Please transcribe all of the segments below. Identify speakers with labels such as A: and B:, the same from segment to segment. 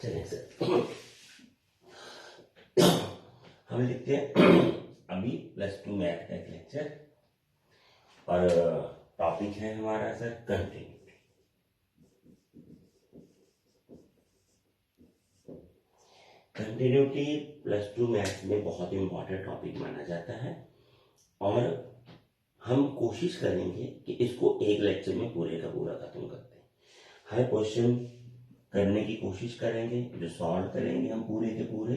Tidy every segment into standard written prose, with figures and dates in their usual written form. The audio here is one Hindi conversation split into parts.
A: चलिए सर हम लिखते हैं अभी +2 मैथ का एक लेक्चर और टॉपिक है हमारा सर कंटिन्यूटी। कंटिन्यूटी +2 मैथ में बहुत इंपॉर्टेंट टॉपिक माना जाता है और हम कोशिश करेंगे कि इसको एक लेक्चर में पूरे का पूरा खत्म करते हैं। हर क्वेश्चन करने की कोशिश करेंगे, जो सॉल्व करेंगे हम पूरे के पूरे।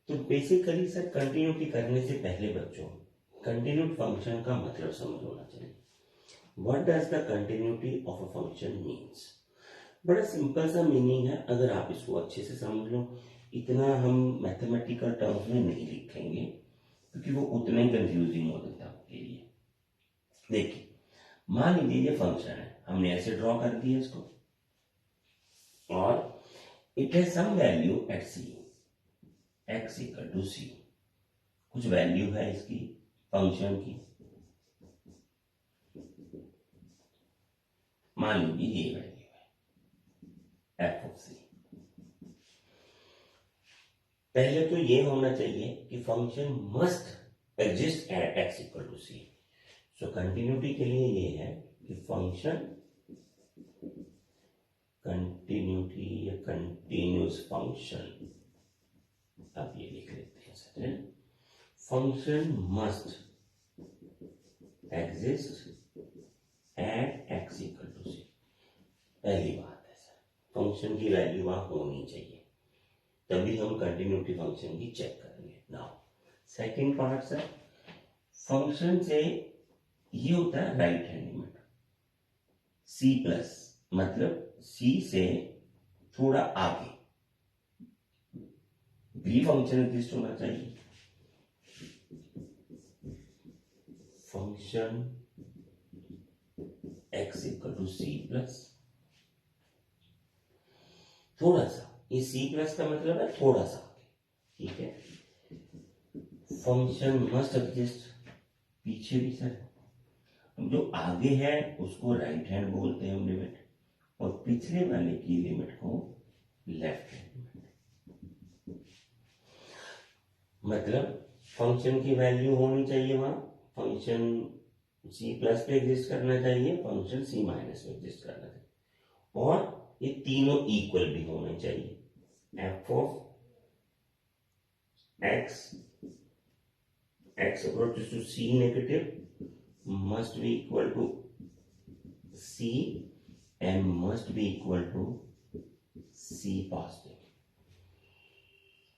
A: तो बेसिकली सर कंटिन्यूटी करने से पहले बच्चों कंटिन्यूट फंक्शन का मतलब समझ होना चाहिए। What does the continuity of a function means. बड़ा सिंपल सा मीनिंग है, अगर आप इसको अच्छे से समझ लो। इतना हम मैथमेटिकल टर्म्स में नहीं लिखेंगे क्योंकि वो उतना ही कंफ्यूजिंग हो जाता है आपके लिए। देखिए मान लीजिए ये फंक्शन है, हमने ऐसे ड्रॉ कर दिया इसको और it has some value at c, x equal to c. कुछ वैल्यू है इसकी फंक्शन की, मान लीजिए ये वैल्यू है f ऑफ सी। पहले तो ये होना चाहिए कि function must exist at x equal to c. So continuity के लिए ये है कि फंक्शन कंटिन्यूटी या कंटिन्यूस फंक्शन, अब ये लिख लेते हैं sir, function must exist at x equal to c. पहली बात है सर, फंक्शन की वैल्यू वहां होनी चाहिए, तभी हम कंटिन्यूटी फंक्शन की चेक करेंगे। Now second part sir, function से ये होता है right hand limit c plus, मतलब c से थोड़ा आगे भी फंक्शन एग्जिस्ट होना चाहिए। Function x equal to C plus, थोड़ा सा, ये c प्लस का मतलब है थोड़ा सा आगे, ठीक है। फंक्शन मस्ट एग्जिस्ट, पीछे भी सर, जो आगे है उसको राइट हैंड बोलते हैं हम लिमिट, और पिछले वाले की लिमिट को लेफ्ट हैंड लिमिट। मतलब फंक्शन की वैल्यू होनी चाहिए वहां, फंक्शन c प्लस पे एग्जिस्ट करना चाहिए, फंक्शन c माइनस पे एग्जिस्ट करना चाहिए, और ये तीनों इक्वल भी होने चाहिए। f of x approaches to c negative must be equal to c and must be equal to c positive।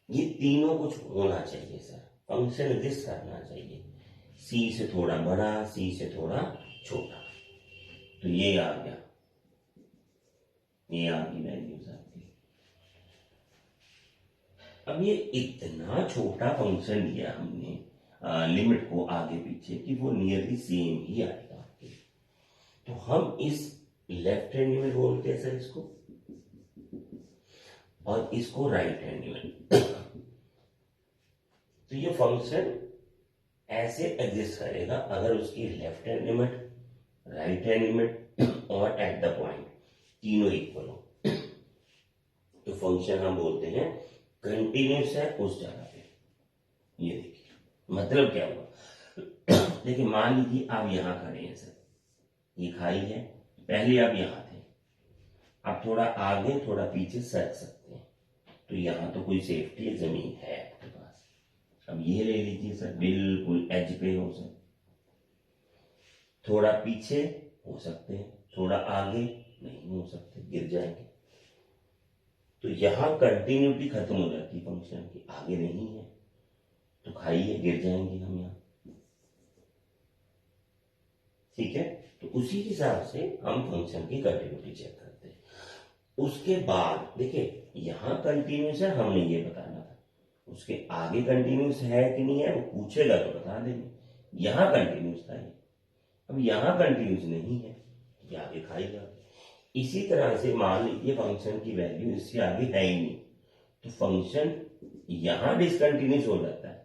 A: ये तीनों कुछ होना चाहिए सर, फंक्शन एग्जिस्ट करना चाहिए, c से थोड़ा बड़ा, c से थोड़ा छोटा। तो ये आ गया, ये आ गई वैल्यूज आपकी। अब ये इतना छोटा फंक्शन लिया हमने लिमिट को आगे पीछे कि वो नियरली सेम ही आएगा आपके, तो हम इस लेफ्ट हैंड लिमिट बोलते हैं सर इसको, और इसको राइट हैंड लिमिट। तो ये फंक्शन ऐसे एग्जिस्ट करेगा अगर उसकी left hand limit, right hand limit और एट द पॉइंट तीनों इक्वल हो। तो फंक्शन हम बोलते हैं कंटिन्यूस है उस जगह पे। ये देखिए मतलब क्या हुआ, देखिए मान लीजिए आप यहां खड़े हैं सर, ये खाई है, पहले आप यहां थे, आप थोड़ा आगे थोड़ा पीछे सरक सकते हैं, तो यहां तो कोई सेफ्टी जमीन है आपके पास। अब ये ले लीजिए सर, बिल्कुल एज पे हो सर, थोड़ा पीछे हो सकते हैं, थोड़ा आगे नहीं हो सकते, गिर जाएंगे। तो यहां कंटिन्यूटी खत्म हो जाती फंक्शन की, आगे नहीं है तो खाइए, गिर जाएंगे हम यहां, ठीक है। तो उसी हिसाब से हम फंक्शन की कंटिन्यूटी चेक करते हैं। उसके बाद देखिए यहां कंटिन्यूस है, हमने ये बताना था, उसके आगे कंटिन्यूस है कि नहीं है वो पूछेगा तो बता देंगे। यहां कंटिन्यूस था ये, अब यहां कंटिन्यूस नहीं है, ये आगे खाएगा। इसी तरह से मान लीजिए फंक्शन की वैल्यू इससे आगे है ही नहीं, तो फंक्शन यहां डिसकंटिन्यूस हो जाता है,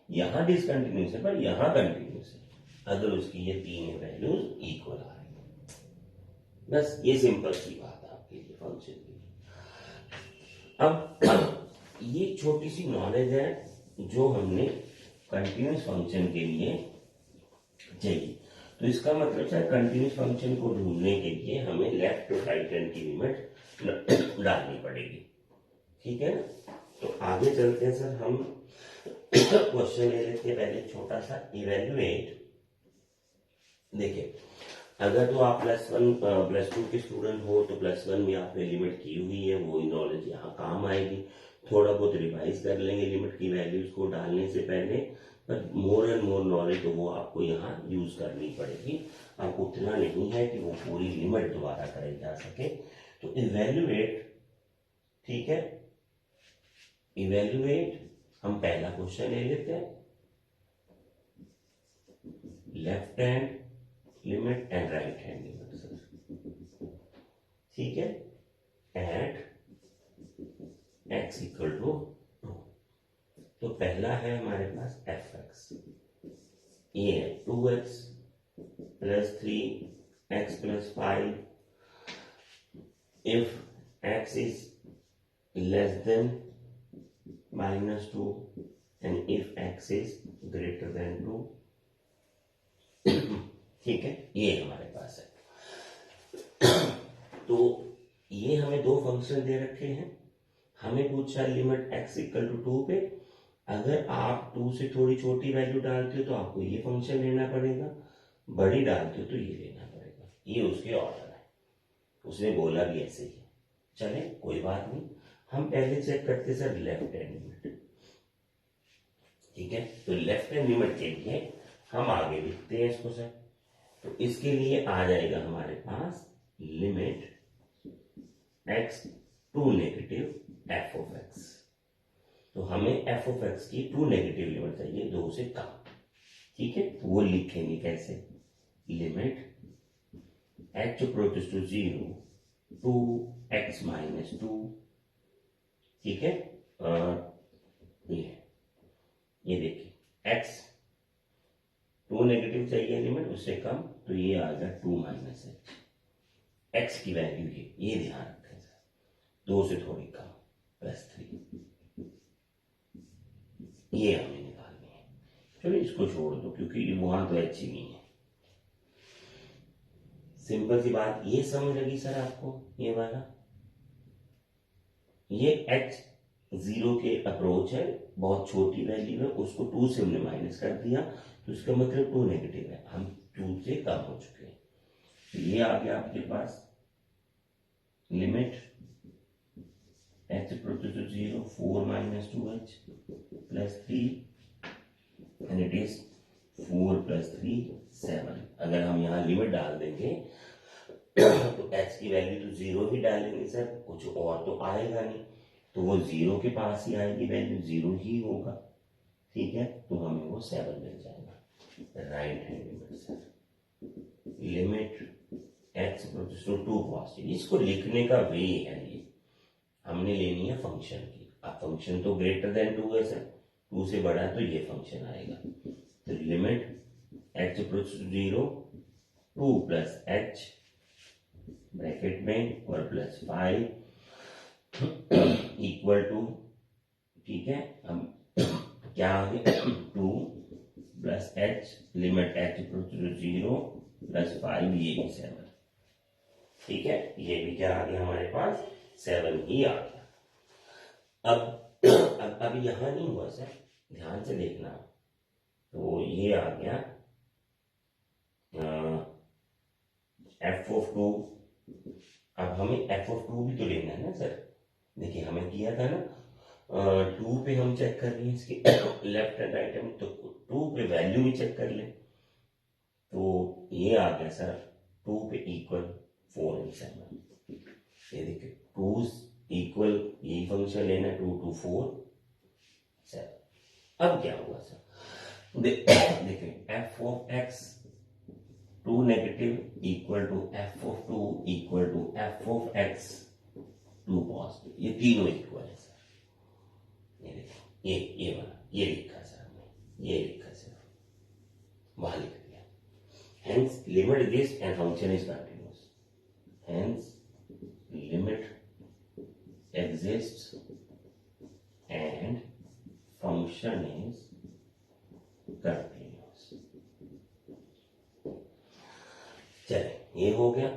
A: यहां डिसकंटिन्यूस है पर यहां कंटिन्यूस है अगर उसकी ये तीन वैल्यूज इक्वल आ रही है। बस ये सिंपल सी बात है आपके लिए फंक्शन की। अब ये छोटी सी नॉलेज है जो हमने कंटिन्यूस फंक्शन के लिए चाहिए। तो इसका मतलब है कंटिन्यूस फंक्शन को ढूंढने के लिए हमें लेफ्ट टू राइट हैंड की लिमिट डालनी पड़ेगी, ठीक है ना। तो आगे चलते हैं सर, हम क्वेश्चन ले लेते हैं पहले छोटा सा, इवेल्युएट। देखिए, अगर तो आप +1 +2 के स्टूडेंट हो तो +1 में आपने लिमिट की हुई है, वो नॉलेज यहाँ काम आएगी। थोड़ा बहुत रिवाइज कर लेंगे लिमिट की वैल्यूज को डालने से पहले, पर मोर एंड मोर नॉलेज तो वो आपको यहाँ यूज करनी पड़ेगी। अब उतना नहीं है कि वो पूरी लिमिट दोबारा कराई जा सके। तो इवेल्युएट, ठीक है, इवेल्युएट, हम पहला क्वेश्चन ले लेते हैं, left hand limit and right hand limit sir, ठीक है, एट x इक्वल टू 2। तो पहला है हमारे पास fx, ये है 2x + 3x + 5 if x is less than -2 and if x is greater than 2, ठीक है, ये हमारे पास है। तो ये हमें दो फंक्शन दे रखे हैं, हमें पूछा लिमिट x इक्वल टू 2 पे। अगर आप 2 से थोड़ी छोटी वैल्यू डालते हो तो आपको ये फंक्शन लेना पड़ेगा, बड़ी डालते हो तो ये लेना पड़ेगा। ये उसके ऑर्डर है, उसने बोला भी ऐसे ही है। चले कोई बात नहीं, हम पहले चेक करते सर लेफ्ट हैंड लिमिट, ठीक है। तो लेफ्ट हैंड लिमिट के लिए हम आगे लिखते हैं इसको सर। तो इसके लिए आ जाएगा हमारे पास limit x to negative f(x). तो हमें f(x) की टू नेगेटिव लिमिट चाहिए, 2 से कम, ठीक है। तो वो लिखेंगे कैसे, limit h approaches to 0 to x - 2, ठीक है। ये देखिए x टू नेगेटिव चाहिए लिमिट, उससे कम, तो ये आ गया 2 - h, x की वैल्यू ये ध्यान रखें सर, 2 से थोड़ी कम +3, ये हमें निकालनी है। चलो इसको छोड़ दो क्योंकि वहां तो h ही नहीं है। सिंपल सी बात, ये समझ लगी सर आपको, ये वाला, ये h 0 के अप्रोच है, बहुत छोटी वैल्यू है, उसको 2 से हमने माइनस कर दिया, तो इसका मतलब 2 नेगेटिव है, हम 2 से कम हो चुके हैं। तो ये आ गया आपके पास limit h approaches to 0 4 - 2h + 3 and it is 4 + 3 7। अगर हम यहाँ लिमिट डाल देंगे तो h की वैल्यू तो 0 ही डालेंगे सर, कुछ और तो आएगा नहीं, तो वो 0 के पास ही आएगी, वैल्यू 0 ही होगा, ठीक है। तो हमें वो 7 मिल जाएगा। Right hand limit sir, limit x approaches to 2 positive, इसको लिखने का वे है, ये हमने लेनी है फंक्शन की। अब फंक्शन तो ग्रेटर देन 2 है सर, 2 से बड़ा तो ये फंक्शन आएगा। तो limit x approaches to 0 2 + h bracket में और +5 इक्वल टू, ठीक है, हम क्या आ गया 2 + h, limit h approaches to 0 +5, ये भी 7, ठीक है। ये भी क्या आ गया हमारे पास, 7 ही आ गया। अब यहां नहीं हुआ सर, ध्यान से देखना। तो ये आ गया f(2), अब हमें f(2) भी तो लेना है ना सर। देखिए हमें किया था ना, 2 पे हम चेक कर रहे हैं इसके लेफ्ट एंड राइट हैंड, तो 2 पे वैल्यू भी चेक कर ले। तो ये आ गया सर 2 पे इक्वल 4 और 7। ये देखिए 2 इक्वल, यही फंक्शन लेना, 2 to 4 7। अब क्या हुआ सर, देखिए f(x) 2 negative equal to f(2) equal to f(x) 2 positive, ये तीनों इक्वल है सर। ये देखो, ये वाला, ये लिखा सर हमने, ये लिखा सिर्फ वहां लिख दिया। Hence limit this and function is continuous. Hence limit exists function is continuous. चले ये हो गया।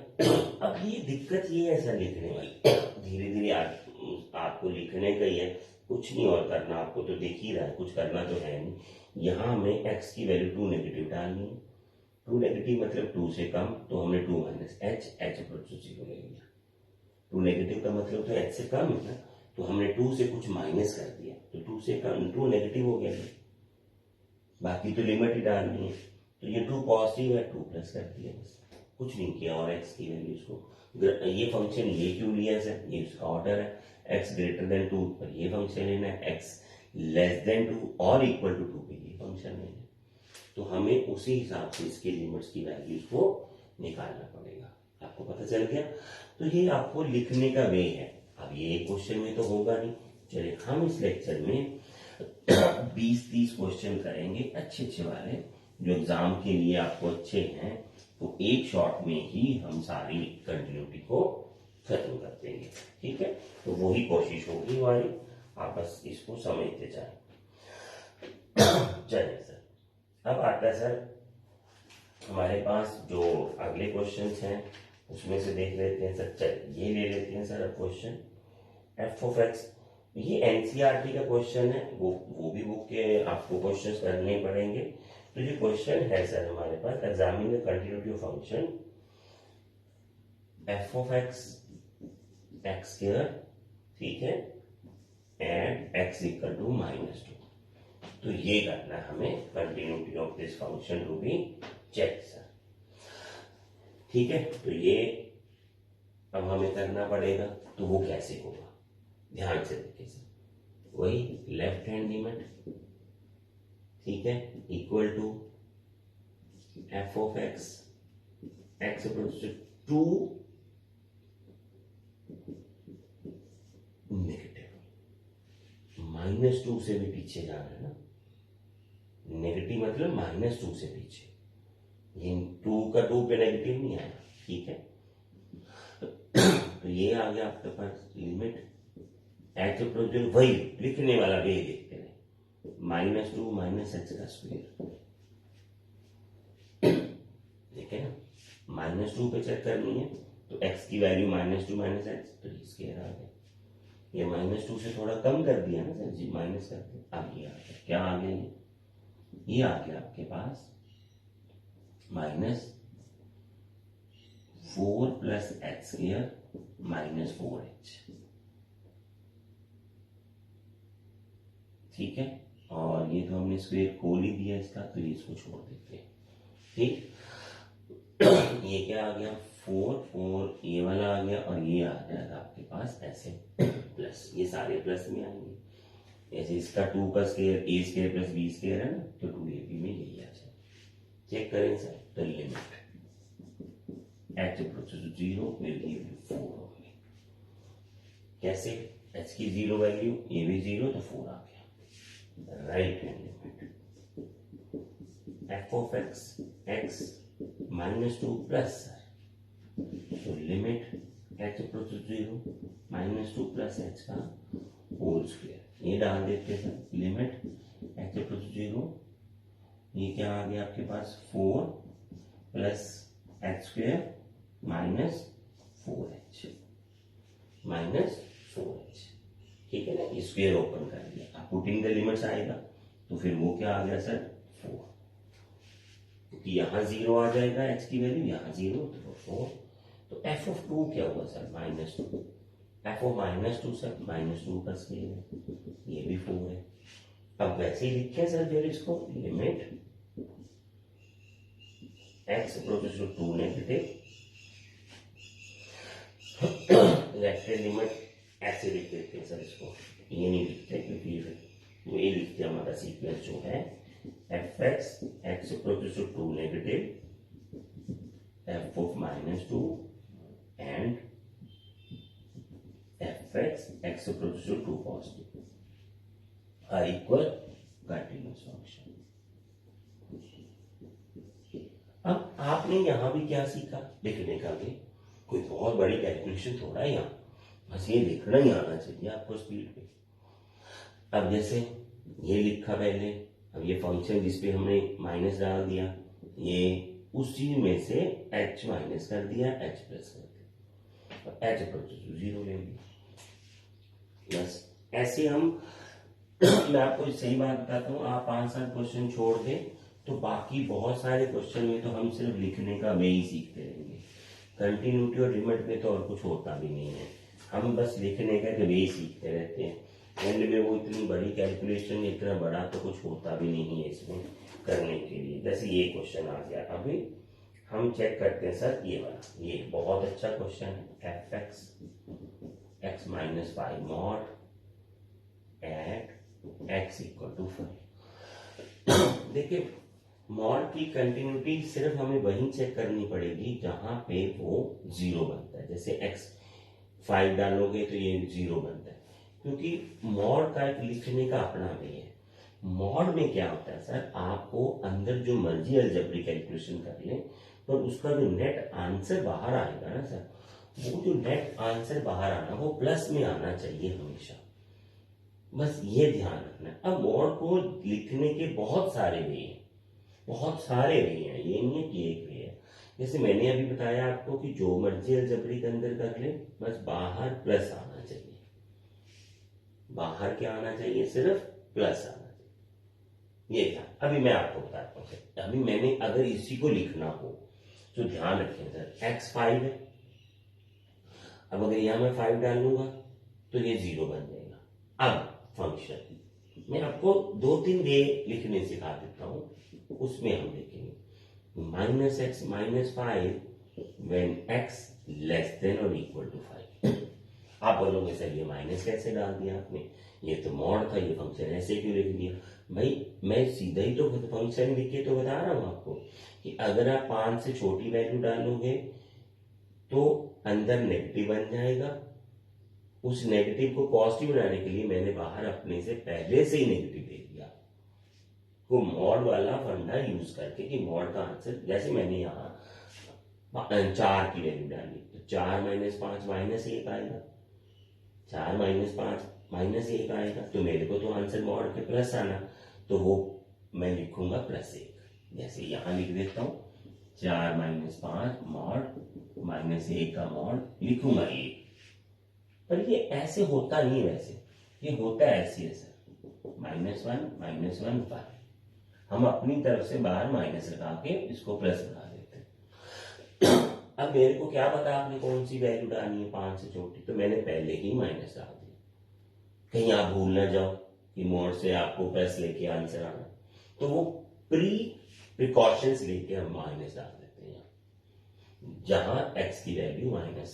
A: अब ये दिक्कत ये है सर लिखने वाली, धीरे धीरे आपको लिखने का ही है, कुछ नहीं और करना आपको, तो दिख ही रहा है, कुछ करना तो है नहीं। यहाँ हमें x की वैल्यू 2 नेगेटिव डालनी है। 2 नेगेटिव मतलब 2 से कम, तो हमने 2 माइनस h अप्रोच टू 0 ले लिया। 2 नेगेटिव का मतलब तो h से कम है ना, तो हमने 2 से कुछ माइनस कर दिया, तो 2 से कम 2 नेगेटिव हो गया, बाकी तो लिमिट ही डालनी है। तो ये 2 पॉजिटिव है, 2 प्लस कर दिया, बस कुछ नहीं किया। और x की वैल्यू इसको, ये फंक्शन ये क्यों लिया है सर, ये उसका ऑर्डर है, x ग्रेटर देन 2 पर ये फंक्शन लेना है, x लेस देन 2 और इक्वल टू 2 पे ये फंक्शन लेना है। तो हमें उसी हिसाब से इसके लिमिट्स की वैल्यूज को निकालना पड़ेगा। आपको पता चल गया। तो ये आपको लिखने का वे है। अब ये क्वेश्चन में तो होगा नहीं, चलिए हम इस लेक्चर में 20-30 क्वेश्चन करेंगे अच्छे अच्छे वाले, जो एग्जाम के लिए आपको अच्छे हैं। तो एक शॉट में ही हम सारी कंटिन्यूटी को खत्म कर देंगे, ठीक है। तो वही कोशिश होगी हमारी, आप बस इसको समझते जाए। चलिए सर, अब आता है सर हमारे पास जो अगले क्वेश्चंस हैं, उसमें से देख लेते हैं सर। चलिए ये ले लेते हैं सर अब क्वेश्चन एफ ऑफ एक्स। ये एनसीईआरटी का क्वेश्चन है, वो भी बुक के आपको क्वेश्चंस करने पड़ेंगे। तो ये क्वेश्चन है सर हमारे पास, examine the continuity of function f of x x square, ठीक है, एंड एक्स इक्वल टू -2। तो ये करना है हमें, continuity of this function to be check sir, ठीक है। तो ये अब हमें करना पड़ेगा, तो वो कैसे होगा ध्यान से देखिए सर। वही लेफ्ट हैंड लिमिट, ठीक है, equal to f of x x approach to negative, -2 से भी पीछे जाना है ना, नेगेटिव मतलब -2 से पीछे, ये 2 का 2 पे नेगेटिव नहीं आया, ठीक है। तो ये आ गया आपके पास लिमिट एच अप्रोच, वही लिखने वाला वे देखते हैं, -2 माइनस एच का स्क्वायर, ठीक है ना। -2 पे चेक करनी है, तो x की वैल्यू -2 माइनस एच, तो ये स्क्वायर आ गया। ये -2 से थोड़ा कम कर दिया ना सर जी, माइनस कर दिया। अब ये आ गया, क्या आ गया, ये आ गया आपके पास -4 प्लस एच स्क्वायर -4h, ठीक है। और ये तो हमने स्क्वायर खोल ही दिया इसका, तो ये इसको छोड़ देते हैं, ठीक। ये क्या आ गया, 4 ये वाला आ गया, और ये आ जाएगा आपके पास ऐसे प्लस, ये सारे प्लस में आएंगे। ऐसे इसका 2 का square a square plus b square है ना, तो 2ab में यही आ जाए। चेक करें सर, तो limit h approach to 0 will give you 4 होगी। कैसे, h की 0 वैल्यू, a भी 0, तो 4 आ गया। Right hand limit f of x x -2 plus sir, तो limit h approach to 0 -2 plus h का होल स्क्वायर, ये डाल देते हैं sir. Limit h approach to 0, ये क्या आ गया आपके पास 4 प्लस h स्क्वायर -4h, ठीक है ना। स्क्वायर ओपन कर दिया, अब पुटिंग द लिमिट्स आएगा, तो फिर वो क्या आ गया सर 4, क्योंकि यहां 0 आ जाएगा, h की वैल्यू यहाँ 0, तो 4। तो f ऑफ 2 क्या हुआ सर -2, f ऑफ -2 सर -2 का स्क्वायर है, ये भी 4 है। अब वैसे ही लिखे सर फिर इसको, limit x approaches to 2 negative, left hand limit ऐसे लिख देते हैं सर इसको, ये नहीं लिखते क्योंकि ये लिखते हैं हमारा सीक्वेंस जो है f x x approaches to 2 negative, f of -2 and f x x approaches to 2 positive are equal continuous function. अब आपने यहां भी क्या सीखा, लिखने का भी कोई बहुत बड़ी कैलकुलेशन थोड़ा है यहाँ, बस ये लिखना ही आना चाहिए आपको स्पीड पे। अब जैसे ये लिखा पहले। अब ये फंक्शन जिसपे हमने माइनस डाल दिया, ये उसी में से h माइनस कर दिया, h प्लस कर दिया, और h अप्रोच टू 0 ले लिया। बस ऐसे हम मैं आपको सही बात बताता हूँ, आप 5-7 क्वेश्चन छोड़ दें तो बाकी बहुत सारे क्वेश्चन में तो हम सिर्फ लिखने का वे ही सीखते रहेंगे। कंटिन्यूटी और लिमिट में तो और कुछ होता भी नहीं है, हम बस लिखने का वे ही सीखते रहते हैं। एंड में वो इतनी बड़ी कैलकुलेशन, इतना बड़ा तो कुछ होता भी नहीं है इसमें करने के लिए। जैसे ये क्वेश्चन आ गया, अभी हम चेक करते हैं सर ये वाला, ये बहुत अच्छा क्वेश्चन है। F x minus 5 mod at x equal to 5। देखिए मॉड की कंटिन्यूटी सिर्फ हमें वहीं चेक करनी पड़ेगी जहां पे वो 0 बनता है। जैसे x 5 डालोगे तो ये 0 बनता है, क्योंकि मॉड का एक लिखने का अपना वे है। मॉड में क्या होता है सर, आपको अंदर जो मर्जी अलजेब्रिक कैलकुलेशन कर ले, पर उसका जो नेट आंसर बाहर आएगा ना सर, वो जो नेट आंसर बाहर आना वो प्लस में आना चाहिए हमेशा। बस ये ध्यान रखना है। अब मॉड को लिखने के बहुत सारे वे हैं, बहुत सारे वे हैं, ये नहीं है कि एक वे है। जैसे मैंने अभी बताया आपको कि जो मर्जी अलजेब्रिक अंदर कर ले, बस बाहर प्लस आना चाहिए। बाहर क्या आना चाहिए, सिर्फ प्लस आना चाहिए। ये था। अभी मैं आपको बताता हूँ, अभी मैंने अगर इसी को लिखना हो तो ध्यान रखें सर, x 5 है। अब अगर यहां मैं 5 डाल लूंगा तो ये 0 बन जाएगा। अब फंक्शन मैं आपको 2-3 वे लिखने सिखा देता हूं, उसमें हम लिखेंगे minus x minus 5 when x less than और इक्वल टू 5। आप बोलोगे सर ये माइनस कैसे डाल दिया आपने, ये तो मॉड था, ये फंक्शन ऐसे क्यों लिख दिया? भाई मैं सीधा ही तो फंक्शन लिख के तो बता रहा हूं आपको कि अगर आप 5 से छोटी वैल्यू डालोगे तो अंदर नेगेटिव बन जाएगा। उस नेगेटिव को पॉजिटिव बनाने के लिए मैंने बाहर अपने से पहले से ही नेगेटिव दे दिया। वो मॉड वाला फंडा यूज करके कि मॉड का आंसर, जैसे मैंने यहाँ 4 की वैल्यू डाली तो 4 माइनस 5 माइनस 1 आएगा, 4 माइनस 5 माइनस 1 आएगा, तो मेरे को तो आंसर मॉड के प्लस आना, तो वो मैं लिखूंगा +1। जैसे यहां लिख देता हूं 4 माइनस 5 मॉड माइनस 1 का मॉड लिखूंगा 1। पर ये ऐसे होता नहीं, वैसे ये होता है ऐसे है सर, -1 5। हम अपनी तरफ से बाहर माइनस लगा के इसको प्लस बना देते हैं। अब मेरे को क्या पता आपने कौन सी वैल्यू डालनी है 5 से छोटी, तो मैंने पहले ही माइनस डाल दिया, कहीं आप भूल ना जाओ कि मोड से आपको प्लस लेके आंसर आना। तो वो प्रिकॉशंस लेके हम माइनस डाल देते हैं जहां x की वैल्यू -5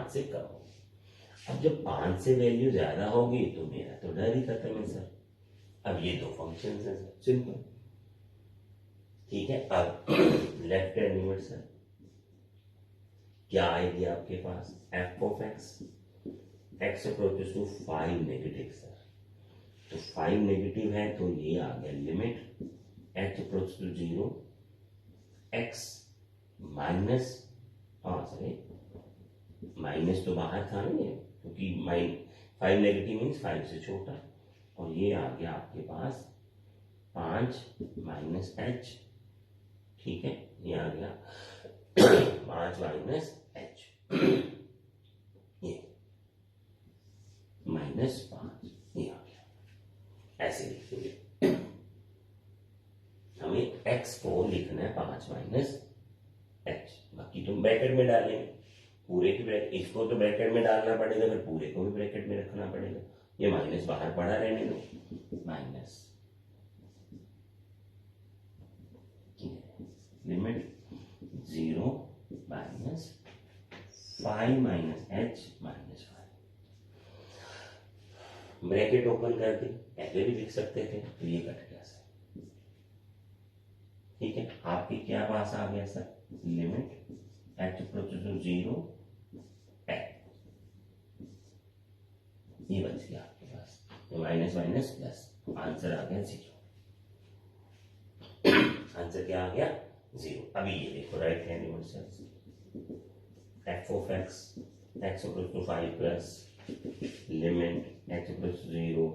A: से कम हो। अब जब 5 से वैल्यू ज्यादा होगी तो मेरा तो डर ही खत्म है सर। अब ये 2 फंक्शन है सर, सिंपल, ठीक है। अब लेफ्ट हैंड लिमिट सर क्या आएगी आपके पास, f of x approaches to 5 negative sir, तो 5 नेगेटिव है तो ये आ गया limit h approach to 0 x minus, sorry minus तो बाहर था ना ये, क्योंकि 5 नेगेटिव मीन्स 5 से छोटा, और ये आ गया आपके पास 5 माइनस h, ठीक है, ये आ गया 5 माइनस h, ये -5, ये आ गया। ऐसे लिखेंगे, हमें x को लिखना है 5 माइनस h, बाकी तुम ब्रैकेट में डालेंगे, पूरे की ब्रैकेट, इसको तो ब्रैकेट में डालना पड़ेगा, फिर पूरे को भी ब्रैकेट में रखना पड़ेगा। ये माइनस बाहर पड़ा रहने दो, minus limit 0 minus 5 minus h minus 5, bracket open कर दी, पहले भी लिख सकते थे, तो ये कट गया सर, ठीक है। आपके क्या पास आ गया sir, limit h approaches to 0 ये बच गया आपके पास, तो माइनस माइनस प्लस, आंसर आ गया 0। आंसर क्या आ गया 0। अभी ये देखो राइट हैंड लिमिट से f of x approach to 5 plus limit h approach to 0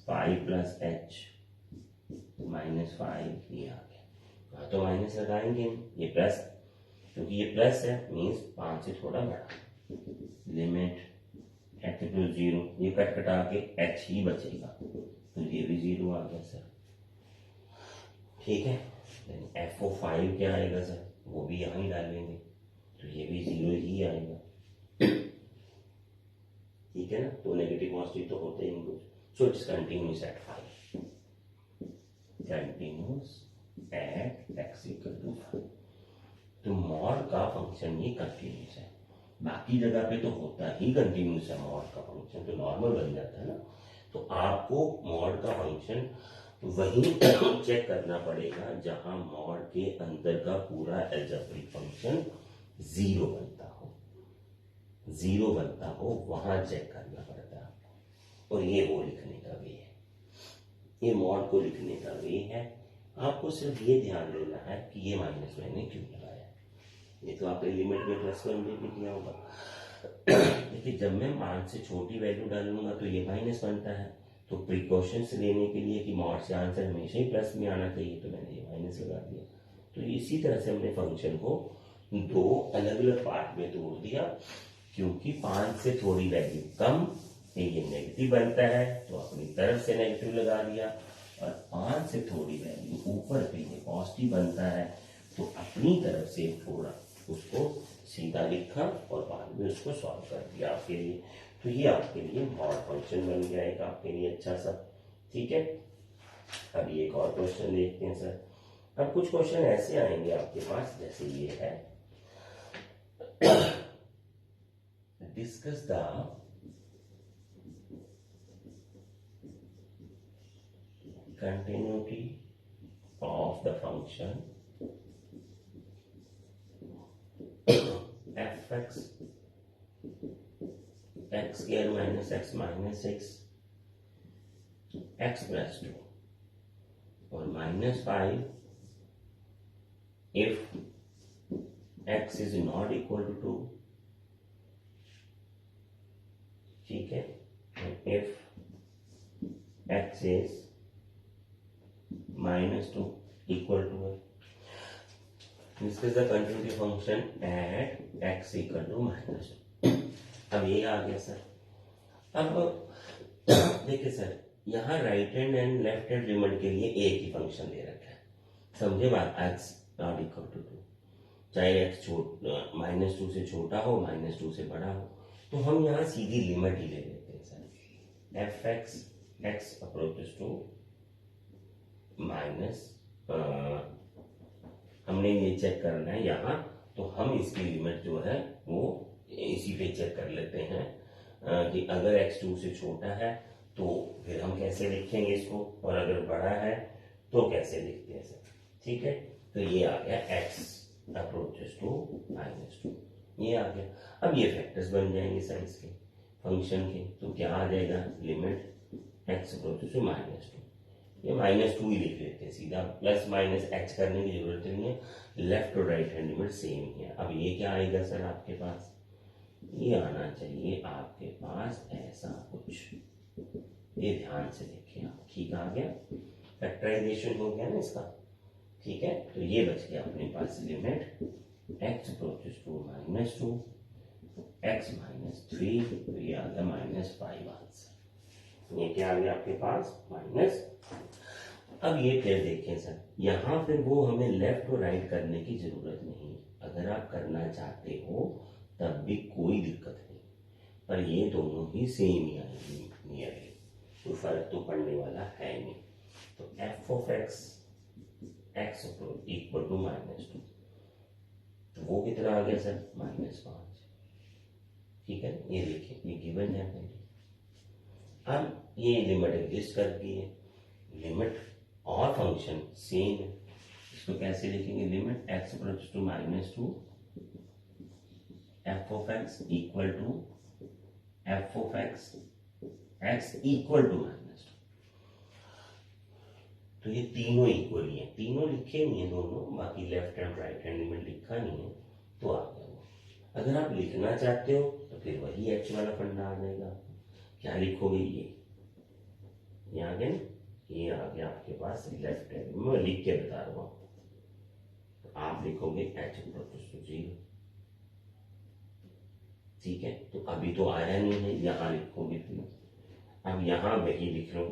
A: five plus h minus five, ये आ गया। हाँ तो माइनस लगाएंगे ये प्लस, क्योंकि ये प्लस है मीन्स 5 से थोड़ा बड़ा। लिमिट एक्स टू जीरो, ये कट कटा के एच ही बचेगा तो ये भी जीरो आ गया सर। ठीक है, एफ ओ फाइव क्या आएगा सर, वो भी यहाँ ही डालेंगे तो ये भी जीरो ही आएगा। ठीक है ना, तो नेगेटिव पॉजिटिव तो होते ही कुछ। So it's continuous at 5, continuous at x equal to 5। तो मॉड का फंक्शन ये कंटिन्यूस है, बाकी जगह पे तो होता ही कंटिन्यूस है मॉड का फंक्शन, तो नॉर्मल बन जाता है ना। तो आपको मॉड का फंक्शन वही चेक करना पड़ेगा जहां मॉड के अंदर का पूरा अलजेब्रिक फंक्शन जीरो बनता हो, जीरो बनता हो, वहां चेक करना पड़ता है। और ये वो लिखने का वे है, ये मॉड को लिखने का वे है। आपको सिर्फ ये ध्यान देना है कि ये माइनस मैंने क्यों लगाया। ये तो आपने लिमिट में प्लस वन भी किया होगा। देखिए जब मैं 5 से छोटी वैल्यू डालूंगा तो ये माइनस बनता है, तो प्रिकॉशंस लेने के लिए कि मॉड से आंसर हमेशा ही प्लस में आना चाहिए तो मैंने ये माइनस लगा दिया। तो इसी तरह से हमने फंक्शन को दो अलग अलग पार्ट में तोड़ दिया, क्योंकि 5 से थोड़ी वैल्यू कम ये नेगेटिव बनता है तो अपनी तरफ से नेगेटिव लगा दिया, और 5 से थोड़ी वैल्यू ऊपर पे ये पॉजिटिव बनता है तो अपनी तरफ से थोड़ा उसको सीधा लिखा और बाद में उसको सॉल्व कर दिया आपके लिए। तो ये आपके लिए मॉड फंक्शन बन गया एक आपके लिए अच्छा सा। ठीक है, अभी एक और क्वेश्चन देखते हैं सर। अब कुछ क्वेश्चन ऐसे आएंगे आपके पास जैसे ये है, discuss the continuity of the function fx x square minus x minus 6 x plus 2 or minus 5 if x is not equal to 2। ठीक है, if x is minus 2 equal to y, discuss the continuity function at x equal to minus 2। अब ये आ गया सर। अब देखिए सर, यहाँ right hand and left hand limit के लिए एक ही फंक्शन दे रखा है, समझे बात। x नॉट इक्वल टू 2, चाहे x -2 से छोटा हो -2 से बड़ा हो, तो हम यहाँ सीधी लिमिट ही ले लेते हैं sir. F x approaches to minus, हमने ये चेक करना है यहाँ, तो हम इसकी लिमिट जो है वो इसी पे चेक कर लेते हैं कि अगर x 2 से छोटा है तो फिर हम कैसे लिखेंगे इसको, और अगर बड़ा है तो कैसे लिखते हैं सर। ठीक है, तो ये आ गया x अप्रोचेस टू -2, ये आ गया। अब ये फैक्टर्स बन जाएंगे सर इसके फंक्शन के, तो क्या आ जाएगा, लिमिट x अप्रोचेस टू -2, ये -2 ही लिख लेते हैं सीधा, प्लस माइनस एच करने की जरूरत नहीं है, लेफ्ट और राइट हैंड लिमिट सेम ही है। अब ये क्या आएगा सर आपके पास, ये आना चाहिए आपके पास ऐसा कुछ, ये ध्यान से देखिए आप। ठीक आ गया, फैक्टराइजेशन हो गया ना इसका। ठीक है, तो ये बच गया अपने पास limit x approaches to -2 x -3, तो ये आ गया -5 आंसर। ये क्या आ गया आपके पास माइनस। अब ये फिर देखें सर, यहां फिर वो हमें लेफ्ट और राइट करने की जरूरत नहीं, अगर आप करना चाहते हो तब भी कोई दिक्कत नहीं, पर ये दोनों ही सेम ही आएंगे नियरली, कोई फर्क तो पड़ने वाला है नहीं। तो f of x x equal to -2, तो वो कितना आ गया सर -5। ठीक है, ये देखिए ये गिवन है पहले। अब ये लिमिट एग्जिस्ट करती है, लिमिट और फंक्शन सेम है, इसको कैसे लिखेंगे, limit x approach to -2 f of x equal to f of x x equal to -2। तो ये तीनों इक्वल ही है, तीनों लिखे नहीं है दोनों, बाकी left hand right hand limit लिखा नहीं है तो आ गया वो। अगर आप लिखना चाहते हो तो फिर वही h वाला फंडा आ जाएगा, क्या लिखोगे, ये आ गया, ये आ गया आपके पास लेफ्ट हैंड में, मैं लिख के बता रहा हूँ आपको। तो आप लिखोगे एच प्रोड्यूस टू 0, ठीक है। तो अभी तो आया नहीं है, यहाँ लिखोगे फिर। अब यहाँ वही लिख लो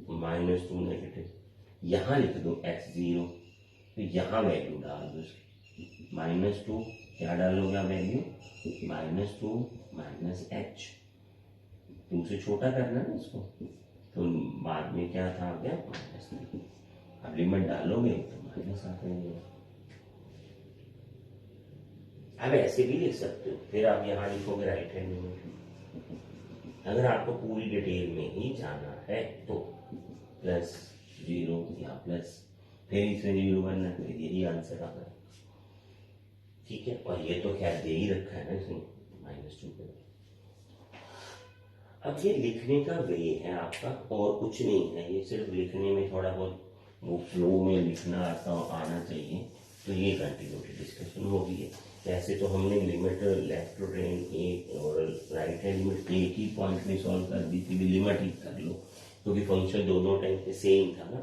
A: -2 नेगेटिव, यहाँ लिख दो x0, तो यहाँ वैल्यू डाल दो -2, क्या डालोगे वैल्यू -2 -h, 2 से छोटा करना है इसको, तो बाद में क्या था आ गया -3। अब लिमिट डालोगे तो माइनस आ जाएगा। अब ऐसे भी लिख सकते हो, फिर आप यहाँ लिखोगे राइट हैंड लिमिट। अगर आपको पूरी डिटेल में ही जाना है तो +0 या प्लस, फिर इसमें 0 बनना, फिर यही आंसर आ गया, ठीक है। और ये तो खैर दे ही रखा है ना इसमें -2 पे। अब ये लिखने का वे है आपका, और कुछ नहीं है, ये सिर्फ लिखने में थोड़ा बहुत वो फ्लो में लिखना आना चाहिए। तो ये कंटिन्यूटी डिस्कशन हो गई है। वैसे तो हमने लिमिट लेफ्ट हैंड एक और राइट हैंड लिमिट एक ही पॉइंट में सॉल्व कर दी थी, लिमिट ही कर लो, क्योंकि फंक्शन दोनों टाइम पे सेम था ना,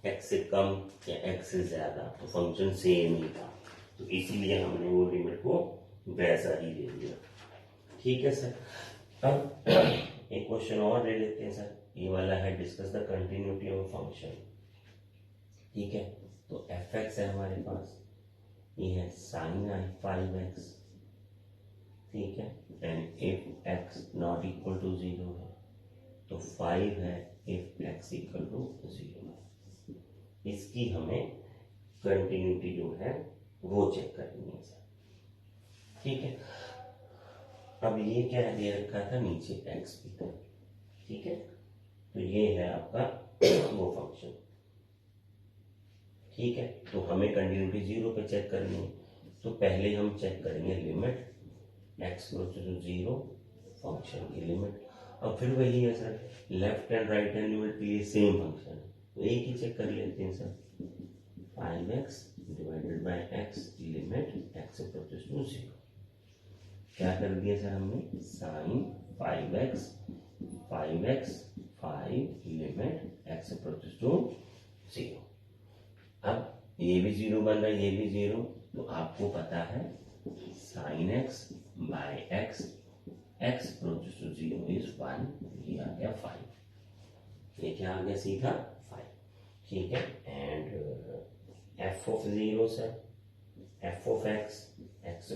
A: एक्स से कम या एक्स से ज्यादा, तो फंक्शन सेम ही था, तो इसीलिए हमने वो लिमिट को वैसा ही ले लिया, ठीक है सर। अब एक क्वेश्चन और ले लेते हैं सर, ये वाला है discuss the continuity of function, ठीक है। तो एफ एक्स है हमारे पास, ये है साइन आई 5x, ठीक है, and if x not equal to 0 है तो 5 है इफ x इक्वल टू 0 है। इसकी हमें कंटिन्यूटी जो है वो चेक करनी है सर, ठीक है। अब ये क्या दे रखा था नीचे x भी था, ठीक है, तो ये है आपका वो फंक्शन, ठीक है। तो हमें कंटिन्यूटी 0 पे चेक करनी है, तो पहले हम चेक करेंगे limit x goes to 0 function की लिमिट। अब फिर वही है sir, left and right hand limit के लिए सेम फंक्शन है, तो एक ही चेक कर लेते हैं sir, 5x divided by x limit x approaches to 0। क्या कर दिया सर हमने, sine 5x 5 limit x approaches to 0। अब ये भी 0 बन रहा है, ये भी 0, तो आपको पता है sine x by x x approaches to 0 is 1, ये आ गया 5, ये क्या आ गया सीधा 5, ठीक है। And f of 0 sir, f of x x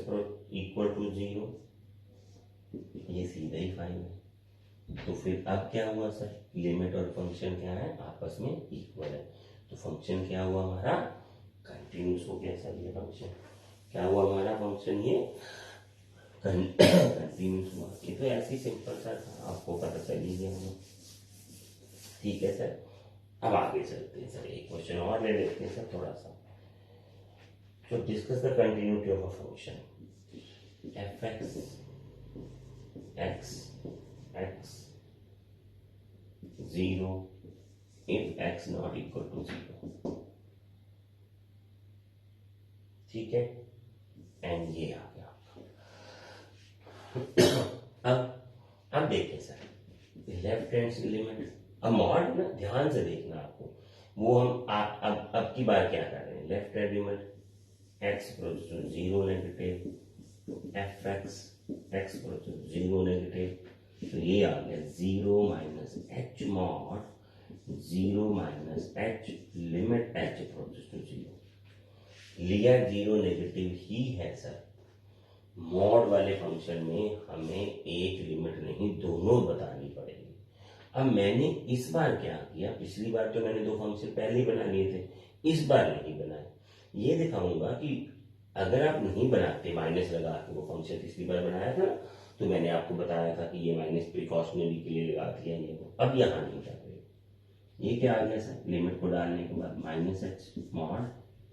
A: equal to 0, ये सीधा ही 5 है। तो फिर अब क्या हुआ सर, लिमिट और फंक्शन क्या है आपस में इक्वल है, तो फंक्शन क्या हुआ हमारा कंटिन्यूस हो गया सर। ये फंक्शन क्या हुआ हमारा, फंक्शन ये कंटिन्यूस हुआ। ये तो ऐसे ही सिंपल सा था, आपको पता चल ही गया होगा, ठीक है सर। अब आगे चलते हैं सर, एक क्वेश्चन और ले लेते हैं सर थोड़ा सा। तो discuss the continuity of a function F x x x 0 if x not equal to 0, ठीक है। एंड ये आ गया आपका। अब देखें सर लेफ्ट हैंड से लिमिट, अब मॉड ना ध्यान से देखना आपको, वो हम अब की बार क्या कर रहे हैं, left hand limit x equals to 0 negative, f x x equals to 0 negative, तो ये आ गया 0 minus h mod 0 minus h limit h approaches to 0। लिया 0 नेगेटिव ही है सर, मॉड वाले फंक्शन में हमें एक लिमिट नहीं दोनों बतानी पड़ेगी। अब मैंने इस बार क्या किया, पिछली बार तो मैंने दो फंक्शन पहले ही बना लिए थे, इस बार नहीं बनाए। ये दिखाऊंगा कि अगर आप नहीं बनाते माइनस लगा के वो फंक्शन पिछली बार बनाया था, तो मैंने आपको बताया था कि ये माइनस प्रिकॉशनरी के लिए लगा दिया ये, अब यहाँ नहीं कर रहे। ये क्या आ गया सर, लिमिट को डालने के बाद minus h mod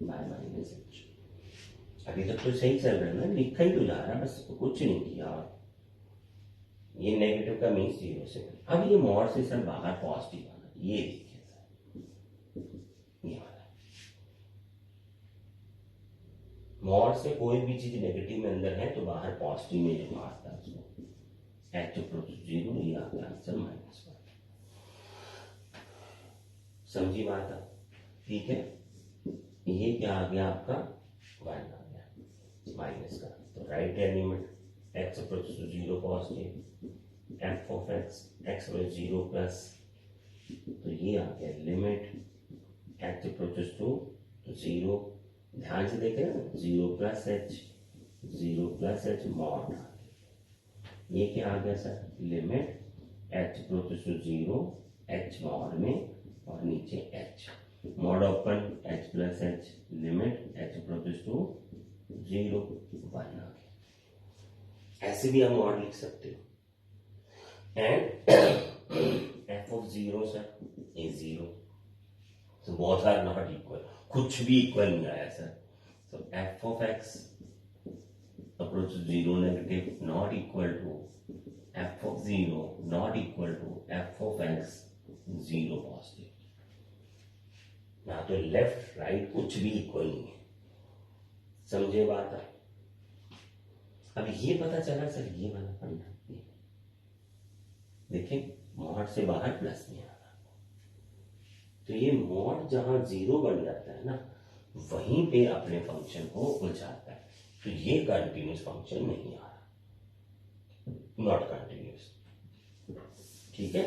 A: bye minus H. अभी तक तो सही चल रहा है ना, लिखा ही तो जा रहा है, बस कुछ नहीं किया। ये नेगेटिव का मीन्स 0 से, अब ये मॉड से सर बाहर पॉजिटिव आना, ये देखिए सर, ये वाला मॉड से कोई भी चीज नेगेटिव में अंदर है तो बाहर पॉजिटिव में जो आता है उसको एच अप्रोच 0, ये आता है आंसर -1। समझी बात है? ठीक है, ये क्या आ गया आपका 1 आ गया माइनस का, तो right hand limit x approach to 0 positive f of x x approach 0 plus, तो ये आ गया लिमिट एक्स अप्रोचेस टू 0, ध्यान से देखें ना 0 प्लस एच मॉड, ये क्या आ गया sir limit h approaches to 0 h mod में और नीचे h mod open h plus h limit h approaches to 0 1 आ गया। ऐसे भी हम मॉड लिख सकते हो and f of 0 sir is 0, so both are not equal, कुछ भी इक्वल नहीं आया sir, so f of x approach 0 negative not equal to f of 0 not equal to f of x 0 positive, ना तो लेफ्ट राइट कुछ भी इक्वल नहीं है, समझे बात है? अब ये पता चला सर ये वाला पढ़ना, देखिए मॉड से बाहर प्लस में आ रहा, तो ये मॉड जहां 0 बन जाता है ना वहीं पे अपने फंक्शन को उलझाता है, तो ये कंटिन्यूस फंक्शन नहीं आ रहा, नॉट कंटिन्यूस। ठीक है,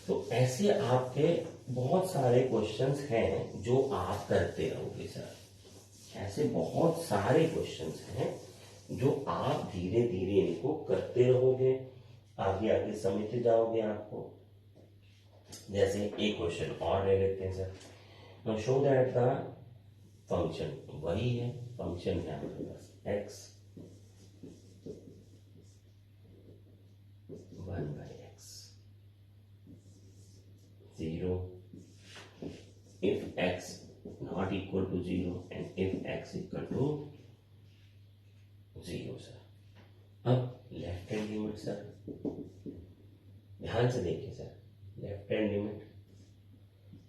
A: तो ऐसे आपके बहुत सारे क्वेश्चंस हैं जो आप करते रहोगे सर, ऐसे बहुत सारे क्वेश्चंस हैं जो आप धीरे धीरे इनको करते रहोगे, आगे आगे समझते जाओगे आपको। जैसे एक क्वेश्चन और ले लेते हैं sir, now show that the function, वही है फंक्शन है हमारे पास x 1 by x 0 if x not equal to 0 and if x equal to 0 sir. अब लेफ्ट हैंड लिमिट सर, ध्यान से देखिए सर, लेफ्ट हैंड लिमिट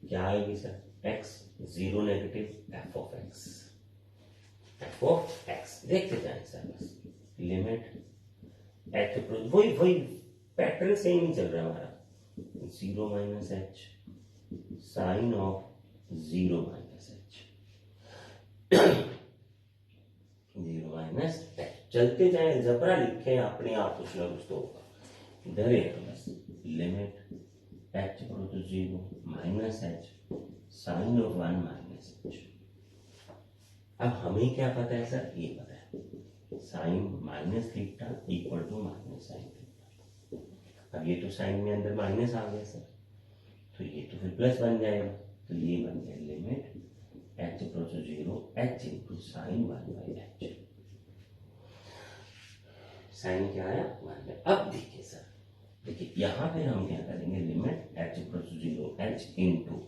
A: क्या आएगी sir, x 0 negative f of x देखते जाए सर, बस लिमिट एच अप्रोच वही पैटर्न सेम ही चल रहा है हमारा, 0 minus h sine of 0 minus h 0 minus h, चलते जाए जबरा लिखे अपने आप कुछ ना कुछ तो होगा, इधर बस limit h approach to 0 minus h sine of 1 minus h. अब हमें क्या पता है सर, ये पता है sine minus theta equal to minus sine theta, अब ये तो साइन में अंदर माइनस आ गया सर, तो ये तो फिर प्लस बन जाएगा, तो ये बन गया limit h approach to 0 h into sine 1 by h, sine क्या आया 1 बाई। अब देखिए सर, देखिए यहां पे हम क्या करेंगे, limit h approach to 0 h into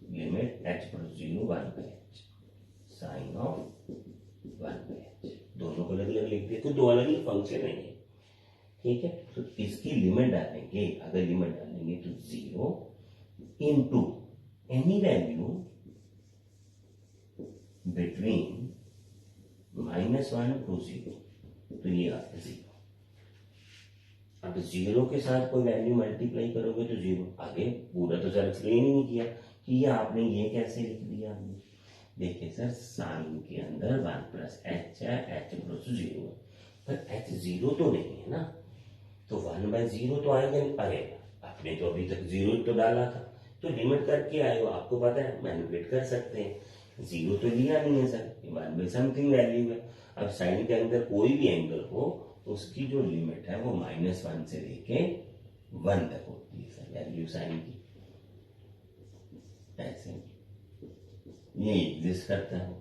A: limit h approach to 0 1 by h sine of 1 by h, दोनों को अलग अलग लिख दिए तो दो अलग अलग फंक्शन है, ठीक है। तो इसकी लिमिट डालेंगे, अगर लिमिट डालेंगे तो 0 into any value between -1 to 0, तो ये आता है 0। अब 0 के साथ कोई वैल्यू मल्टीप्लाई करोगे तो 0, आगे पूरा तो सर एक्सप्लेन ही नहीं किया कि ये आपने ये कैसे लिख दिया हमने। देखिए सर साइन के अंदर 1 प्लस एच है, एच अप्रोच टू 0 है, पर एच 0 तो नहीं है ना, तो 1 बाय 0 तो आएगा नहीं, अरे आपने तो अभी तक 0 तो डाला था, तो लिमिट करके आए हो, आपको पता है मैनिपुलेट कर सकते हैं, 0 तो लिया नहीं है सर, 1 बाय समथिंग वैल्यू है। अब साइन के अंदर कोई भी एंगल हो उसकी जो लिमिट है वो -1 से लेके 1 तक होती है सर, वैल्यू साइन की, ऐसे ये एग्जिस्ट करता है।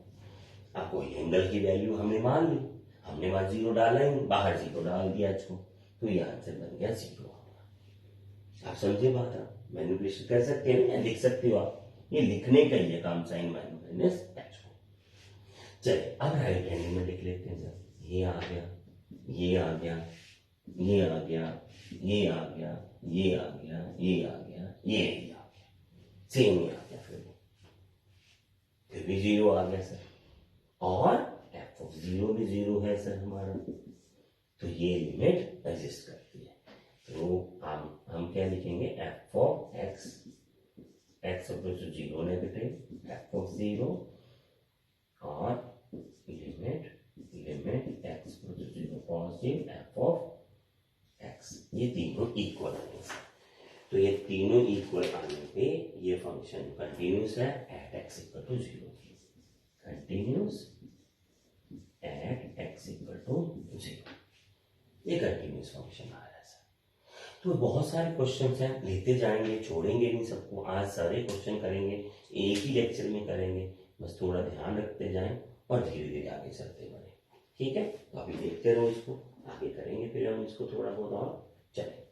A: अब कोई एंगल की वैल्यू हमने मान ली, हमने वहां 0 डाला ही नहीं, बाहर 0 डाल दिया इसको, तो ये आंसर बन गया 0। आप समझे बात, आप मैनिपुलेशन कर सकते हैं या लिख सकते हो आप, ये लिखने का ही है काम साइन माइनस एच को। चलिए अब राइट हैंड में लिख लेते हैं सर, ये आ गया, ये आ गया, ये आ गया, ये आ गया, ये आ गया, ये आ गया, ये आ गया, सेम ही आ गया, फिर भी 0 आ गया सर, और एफ ऑफ 0 भी 0 है सर हमारा, तो ये लिमिट एग्जिस्ट करती है। तो हम क्या लिखेंगे, F of x x equals to 0 negative f of 0 और limit x equals to 0 positive f of x, ये तीनों इक्वल आने से, तो ये तीनों इक्वल आने पे ये फंक्शन कंटिन्यूस है at x equal to 0, continuous at x equal to 0, ये कंटिन्यूस फंक्शन आ रहा है। तो बहुत सारे क्वेश्चंस हैं, लेते जाएंगे, छोड़ेंगे नहीं सबको, आज सारे क्वेश्चन करेंगे, एक ही लेक्चर में करेंगे, बस थोड़ा ध्यान रखते जाएं और धीरे धीरे आगे चलते बढ़े। ठीक है, तो अभी देखते रहो इसको, आगे करेंगे फिर हम इसको थोड़ा बहुत और चलेंगे।